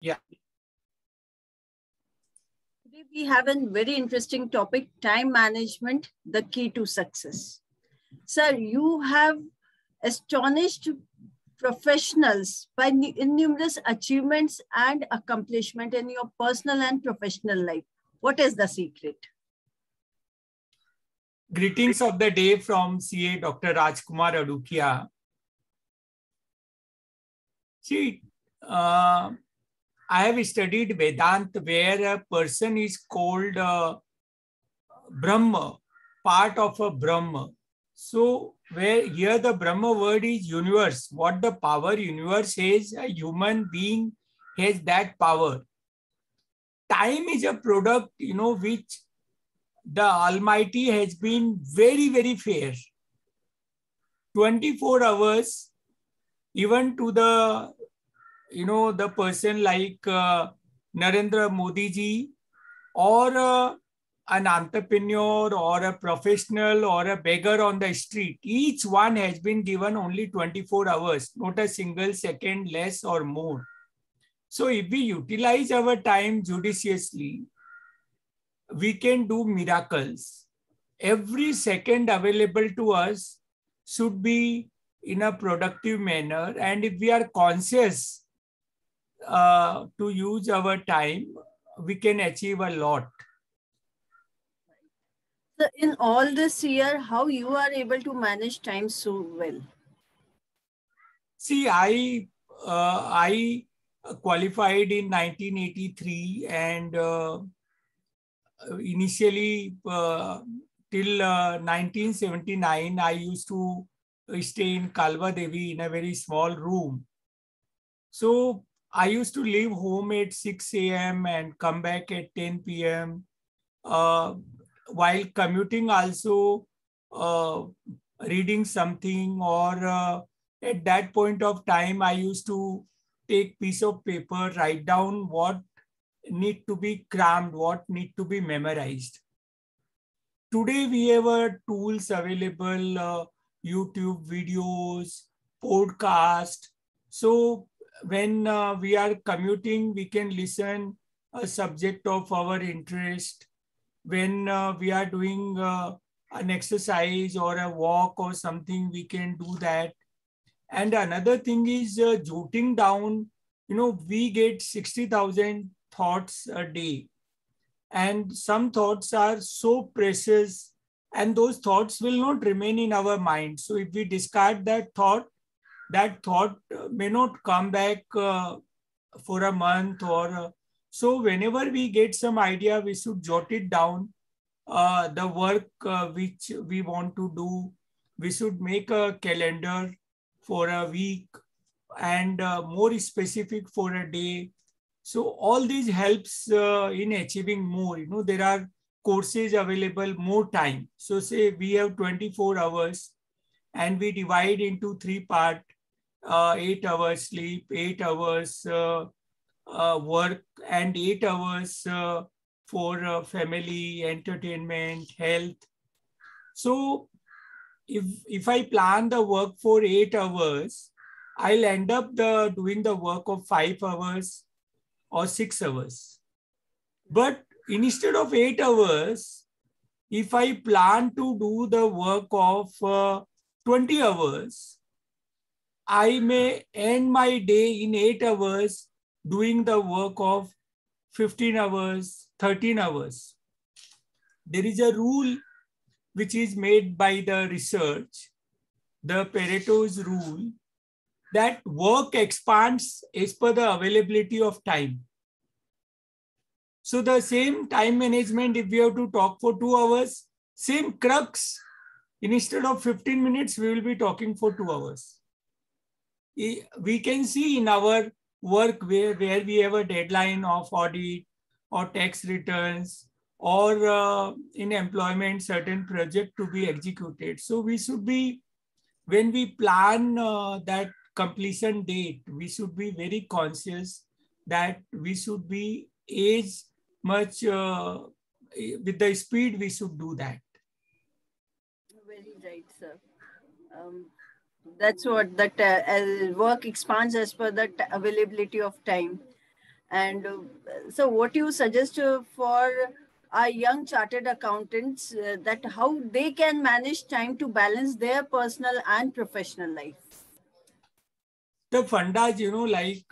Yeah. Today we have a very interesting topic, time management, the key to success. Sir, you have astonished professionals by numerous achievements and accomplishment in your personal and professional life. What is the secret? Greetings of the day from CA Dr. Rajkumar Adukia. See, I have studied Vedanta where a person is called Brahma, part of a Brahma. So where here the Brahma word is universe. What the power universe has, a human being has that power. Time is a product, which the Almighty has been very, very fair. 24 hours, even to the, the person like Narendra Modi ji, or an entrepreneur or a professional or a beggar on the street, each one has been given only 24 hours, not a single second less or more. So if we utilize our time judiciously, we can do miracles. Every second available to us should be in a productive manner. And if we are conscious to use our time, we can achieve a lot. So in all this year, how you are able to manage time so well? See, I qualified in 1983, and initially till 1979, I used to stay in Kalva Devi in a very small room. So I used to leave home at 6 a.m. and come back at 10 p.m. While commuting also, reading something, or at that point of time, I used to take piece of paper, write down what need to be crammed, what need to be memorized. Today, we have tools available, YouTube videos, podcast. So when we are commuting, we can listen a subject of our interest. When we are doing an exercise or a walk or something, we can do that. And another thing is jotting down. We get 60,000 thoughts a day. And some thoughts are so precious, and those thoughts will not remain in our mind. So if we discard that thought may not come back for a month, or so whenever we get some idea, we should jot it down. The work which we want to do, we should make a calendar for a week, and more specific for a day. So all these helps in achieving more. There are courses available, more time. So say we have 24 hours and we divide into 3 parts, 8 hours sleep, 8 hours work, and 8 hours for family, entertainment, health. So if I plan the work for 8 hours, I'll end up doing the work of 5 hours or 6 hours. But instead of 8 hours, if I plan to do the work of 20 hours, I may end my day in 8 hours doing the work of 15 hours, 13 hours. There is a rule which is made by the research, the Pareto's rule, that work expands as per the availability of time. So the same time management, if we have to talk for 2 hours, same crux, instead of 15 minutes, we will be talking for 2 hours. We can see in our work where we have a deadline of audit or tax returns, or in employment, certain project to be executed. So we should be, when we plan that completion date, we should be very conscious that we should be as much with the speed we should do that. Very right, sir. That's what that work expands as per the availability of time. And so what you suggest for our young chartered accountants that how they can manage time to balance their personal and professional life? The fundas, like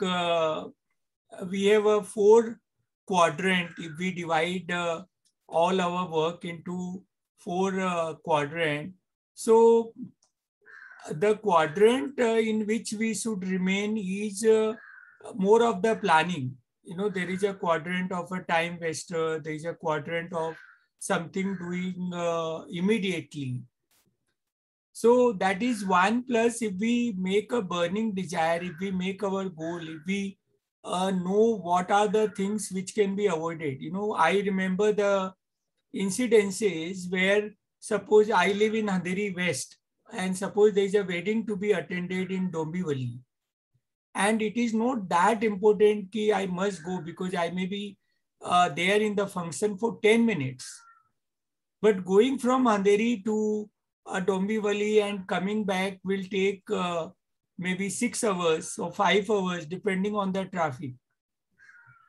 we have a 4 quadrant. If we divide all our work into 4 quadrant, so the quadrant in which we should remain is more of the planning. There is a quadrant of a time waster. There is a quadrant of something doing immediately. So that is one. Plus, if we make a burning desire, if we make our goal, if we know what are the things which can be avoided. I remember the incidences where, suppose I live in Andheri West, and suppose there is a wedding to be attended in Dombivali. And it is not that important that I must go because I may be there in the function for 10 minutes. But going from Andheri to Dombivali and coming back will take maybe 6 hours or 5 hours, depending on the traffic.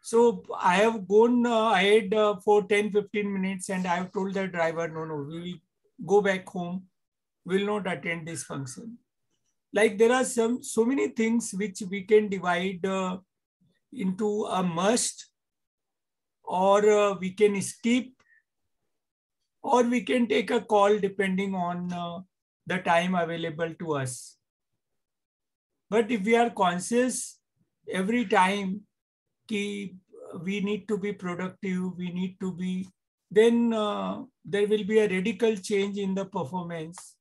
So I have gone ahead for 10-15 minutes and I have told the driver, no, we will go back home. We will not attend this function. Like there are so many things which we can divide into a must, or we can skip, or we can take a call depending on the time available to us. But if we are conscious every time that we need to be productive, we need to be, then there will be a radical change in the performance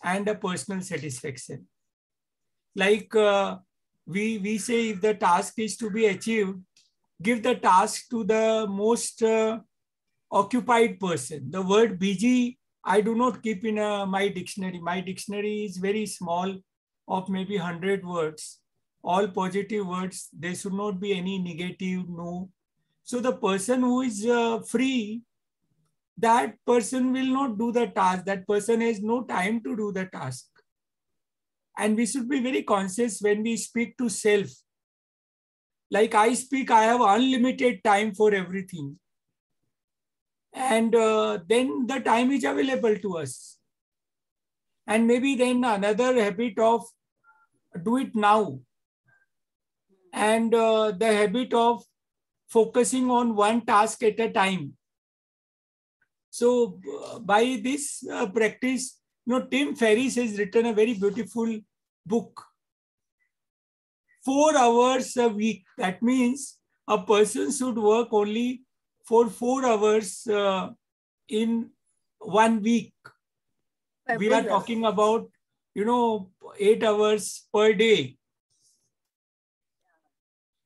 and a personal satisfaction. Like we say, if the task is to be achieved, give the task to the most occupied person. The word busy, I do not keep in my dictionary. My dictionary is very small, of maybe 100 words, all positive words. There should not be any negative, no. So the person who is free, that person will not do the task. That person has no time to do the task. And we should be very conscious when we speak to self. Like I speak, I have unlimited time for everything. And then the time is available to us. And maybe then another habit of do it now. And the habit of focusing on one task at a time. So by this practice, Tim Ferriss has written a very beautiful book. 4 hours a week. That means a person should work only for 4 hours in 1 week. We are talking about, 8 hours per day.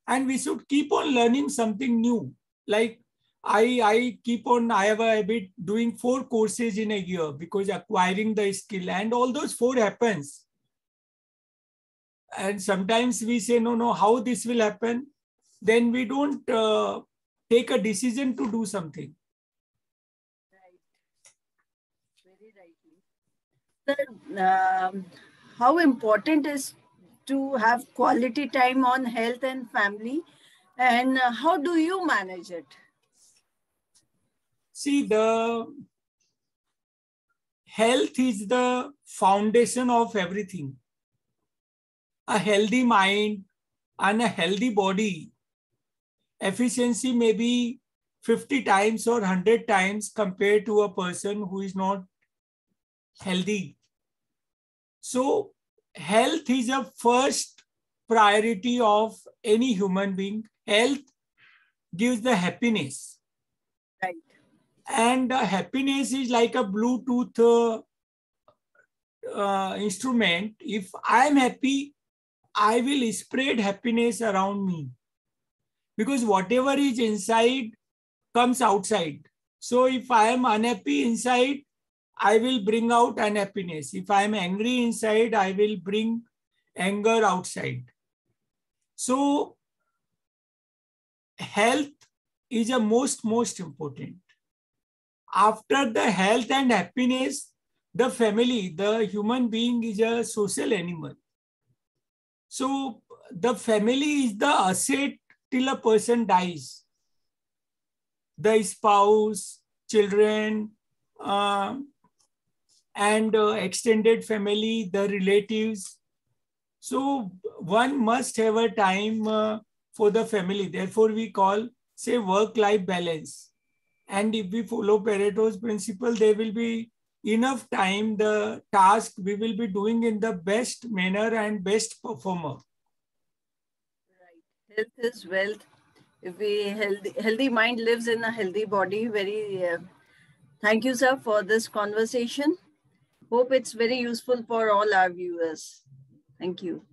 And we should keep on learning something new. Like I have a habit doing 4 courses in a year because acquiring the skill, and all those 4 happens. And sometimes we say, no, how this will happen? Then we don't take a decision to do something. Right. Very rightly. Sir, how important is to have quality time on health and family, and how do you manage it? See, the health is the foundation of everything. A healthy mind and a healthy body, efficiency may be 50 times or 100 times compared to a person who is not healthy. So health is a first priority of any human being. Health gives the happiness. Right. And happiness is like a Bluetooth instrument. If I am happy, I will spread happiness around me. Because whatever is inside comes outside. So if I am unhappy inside, I will bring out unhappiness. If I am angry inside, I will bring anger outside. So health is a most important. After the health and happiness, the family, the human being is a social animal. So the family is the asset till a person dies. The spouse, children, and extended family, the relatives. So one must have a time for the family. Therefore, we call, say, work-life balance. And if we follow Pareto's principle, there will be enough time, the task we will be doing in the best manner and best performer. Right. Health is wealth. If we healthy mind lives in a healthy body. Thank you, sir, for this conversation. Hope it's very useful for all our viewers. Thank you.